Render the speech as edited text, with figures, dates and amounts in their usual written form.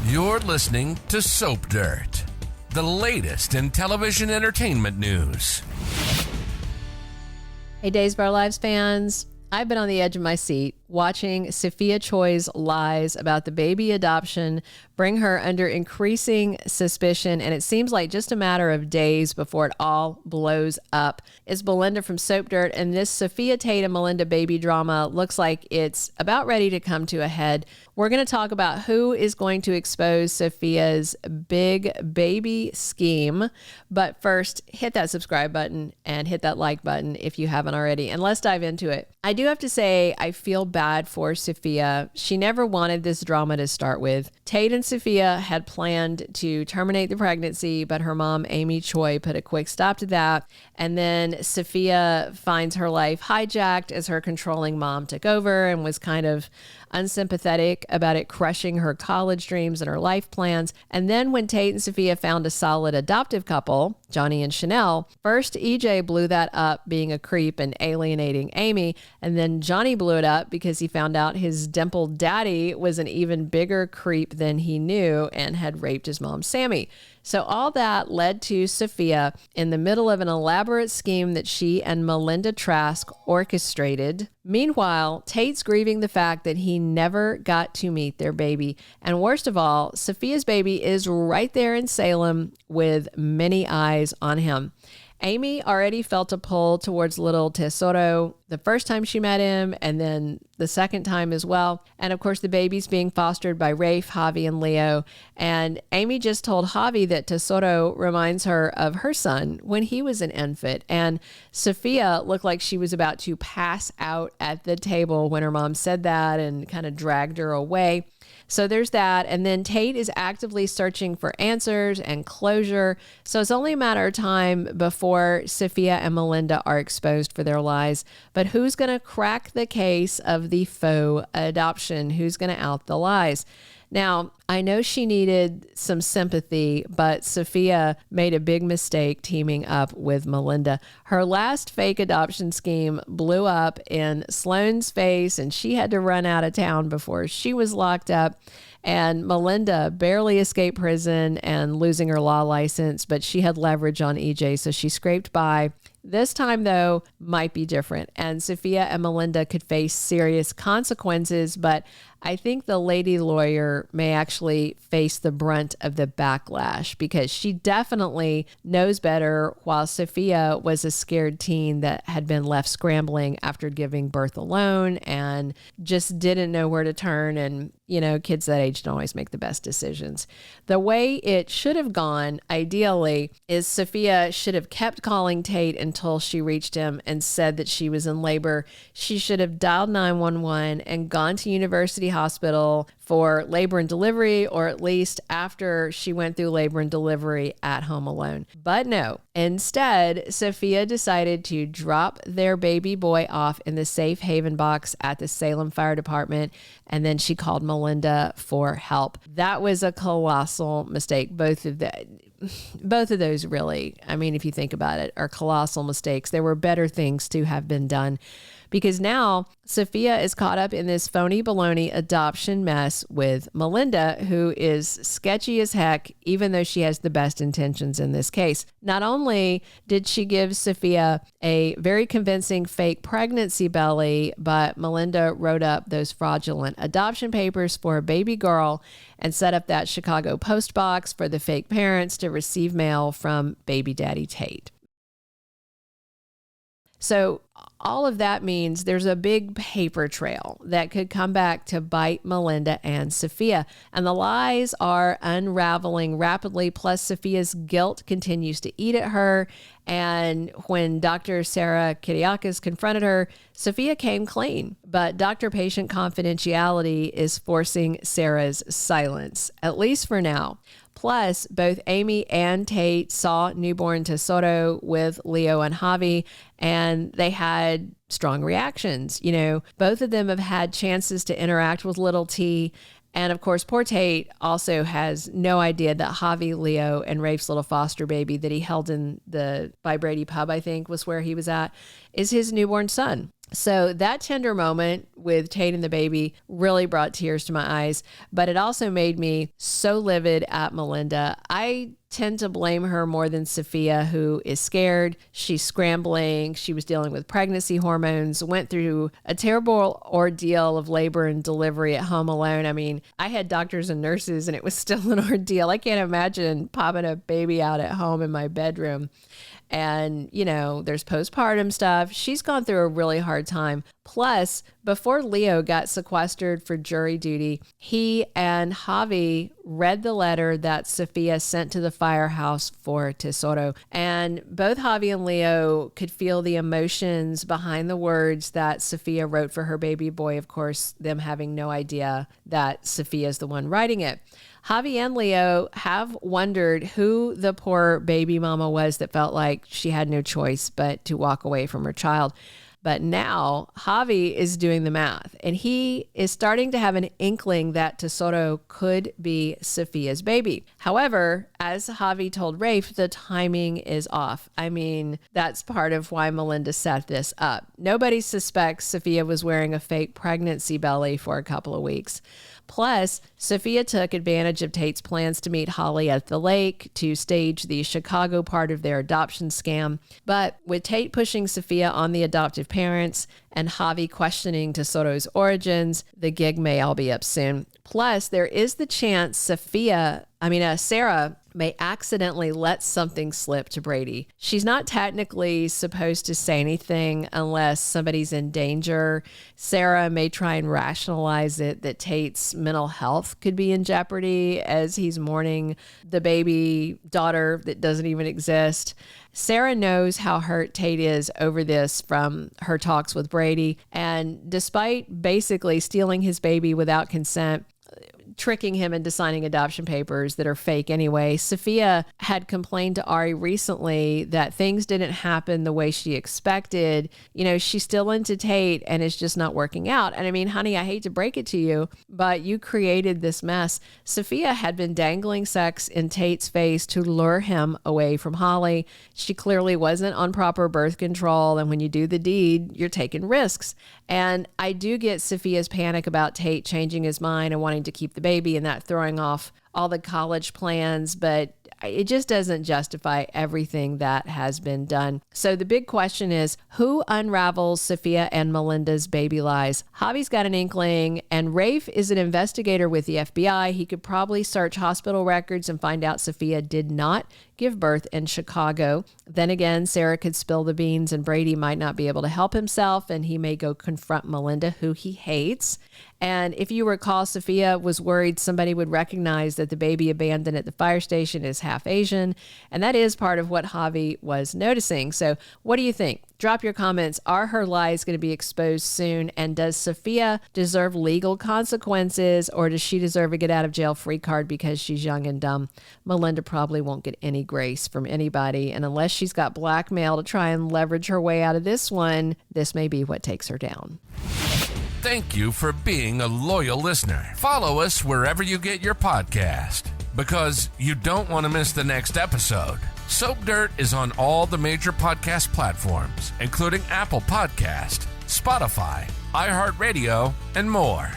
You're listening to Soap Dirt, the latest in television entertainment news. Hey, Days of Our Lives fans. I've been on the edge of my seat watching Sophia Choi's lies about the baby adoption bring her under increasing suspicion, and it seems like just a matter of days before it all blows up. It's Melinda from Soap Dirt, and this Sophia Tate and Melinda baby drama looks like it's about ready to come to a head. We're going to talk about who is going to expose Sophia's big baby scheme. But first, hit that subscribe button and hit that like button if you haven't already. And let's dive into it. I do have to say, I feel bad for Sophia. She never wanted this drama to start with. Tate and Sophia had planned to terminate the pregnancy, but her mom, Amy Choi, put a quick stop to that. And then Sophia finds her life hijacked as her controlling mom took over and was kind of unsympathetic about it crushing her college dreams and her life plans. And then when Tate and Sophia found a solid adoptive couple, Johnny and Chanel, first EJ blew that up being a creep and alienating Amy, and then Johnny blew it up because he found out his dimpled daddy was an even bigger creep than he knew and had raped his mom, Sammy. So all that led to Sophia in the middle of an elaborate scheme that she and Melinda Trask orchestrated. Meanwhile, Tate's grieving the fact that he never got to meet their baby. And worst of all, Sophia's baby is right there in Salem with many eyes on him. Amy already felt a pull towards little Tesoro the first time she met him, and then the second time as well. And of course, the baby's being fostered by Rafe, Javi, and Leo. And Amy just told Javi that Tesoro reminds her of her son when he was an infant. And Sophia looked like she was about to pass out at the table when her mom said that and kind of dragged her away. So there's that. And then Tate is actively searching for answers and closure. So it's only a matter of time before Sophia and Melinda are exposed for their lies. But who's going to crack the case of the faux adoption? Who's going to out the lies? Now, I know she needed some sympathy, but Sophia made a big mistake teaming up with Melinda. Her last fake adoption scheme blew up in Sloane's face, and she had to run out of town before she was locked up. And Melinda barely escaped prison and losing her law license, but she had leverage on EJ, so she scraped by. This time, though, might be different, and Sophia and Melinda could face serious consequences, but I think the lady lawyer may actually face the brunt of the backlash because she definitely knows better, while Sophia was a scared teen that had been left scrambling after giving birth alone and just didn't know where to turn. And, you know, kids that age don't always make the best decisions. The way it should have gone, ideally, is Sophia should have kept calling Tate until she reached him and said that she was in labor. She should have dialed 911 and gone to University Hospital for labor and delivery, or at least after she went through labor and delivery at home alone. But no, instead, Sophia decided to drop their baby boy off in the safe haven box at the Salem Fire Department, and then she called Melinda for help. That was a colossal mistake. Both of those really, I mean, if you think about it, are colossal mistakes. There were better things to have been done. Because now Sophia is caught up in this phony baloney adoption mess with Melinda, who is sketchy as heck, even though she has the best intentions in this case. Not only did she give Sophia a very convincing fake pregnancy belly, but Melinda wrote up those fraudulent adoption papers for a baby girl and set up that Chicago post box for the fake parents to receive mail from baby daddy Tate. So all of that means there's a big paper trail that could come back to bite Melinda and Sophia. And the lies are unraveling rapidly, plus Sophia's guilt continues to eat at her. And when Dr. Sarah Kiriakis confronted her, Sophia came clean. But doctor-patient confidentiality is forcing Sarah's silence, at least for now. Plus, both Amy and Tate saw newborn Tesoro with Leo and Javi, and they had strong reactions. You know, both of them have had chances to interact with little T. And of course, poor Tate also has no idea that Javi, Leo, and Rafe's little foster baby that he held in the by Brady pub, I think was where he was at, is his newborn son. So that tender moment with Tate and the baby really brought tears to my eyes, but it also made me so livid at Melinda. I tend to blame her more than Sophia, who is scared. She's scrambling. She was dealing with pregnancy hormones, went through a terrible ordeal of labor and delivery at home alone. I mean, I had doctors and nurses and it was still an ordeal. I can't imagine popping a baby out at home in my bedroom. And, you know, there's postpartum stuff. She's gone through a really hard time. Plus, before Leo got sequestered for jury duty, he and Javi read the letter that Sophia sent to the firehouse for Tesoro. And both Javi and Leo could feel the emotions behind the words that Sophia wrote for her baby boy. Of course, them having no idea that Sophia's the one writing it. Javi and Leo have wondered who the poor baby mama was that felt like she had no choice but to walk away from her child. But now Javi is doing the math and he is starting to have an inkling that Tesoro could be Sophia's baby. However, as Javi told Rafe, the timing is off. I mean, that's part of why Melinda set this up. Nobody suspects Sophia was wearing a fake pregnancy belly for a couple of weeks. Plus, Sophia took advantage of Tate's plans to meet Holly at the lake to stage the Chicago part of their adoption scam. But with Tate pushing Sophia on the adoptive parents and Javi questioning Tesoro's origins, the gig may all be up soon. Plus, there is the chance Sarah may accidentally let something slip to Brady. She's not technically supposed to say anything unless somebody's in danger. Sarah may try and rationalize it that Tate's mental health could be in jeopardy as he's mourning the baby daughter that doesn't even exist. Sarah knows how hurt Tate is over this from her talks with Brady. And despite basically stealing his baby without consent, tricking him into signing adoption papers that are fake anyway, Sophia had complained to Ari recently that things didn't happen the way she expected. You know, she's still into Tate and it's just not working out. And I mean, honey, I hate to break it to you, but you created this mess. Sophia had been dangling sex in Tate's face to lure him away from Holly. She clearly wasn't on proper birth control. And when you do the deed, you're taking risks. And I do get Sophia's panic about Tate changing his mind and wanting to keep the baby and that throwing off all the college plans, but it just doesn't justify everything that has been done. So the big question is, who unravels Sophia and Melinda's baby lies? Javi's got an inkling, and Rafe is an investigator with the FBI. He could probably search hospital records and find out Sophia did not give birth in Chicago. Then again, Sarah could spill the beans and Brady might not be able to help himself, and he may go confront Melinda, who he hates. And if you recall, Sophia was worried somebody would recognize that the baby abandoned at the fire station is half Asian. And that is part of what Javi was noticing. So what do you think? Drop your comments. Are her lies going to be exposed soon? And does Sophia deserve legal consequences, or does she deserve a get out of jail free card because she's young and dumb? Melinda probably won't get any grace from anybody. And unless she's got blackmail to try and leverage her way out of this one, this may be what takes her down. Thank you for being a loyal listener. Follow us wherever you get your podcast, because you don't want to miss the next episode. Soap Dirt is on all the major podcast platforms, including Apple Podcast, Spotify, iHeartRadio, and more.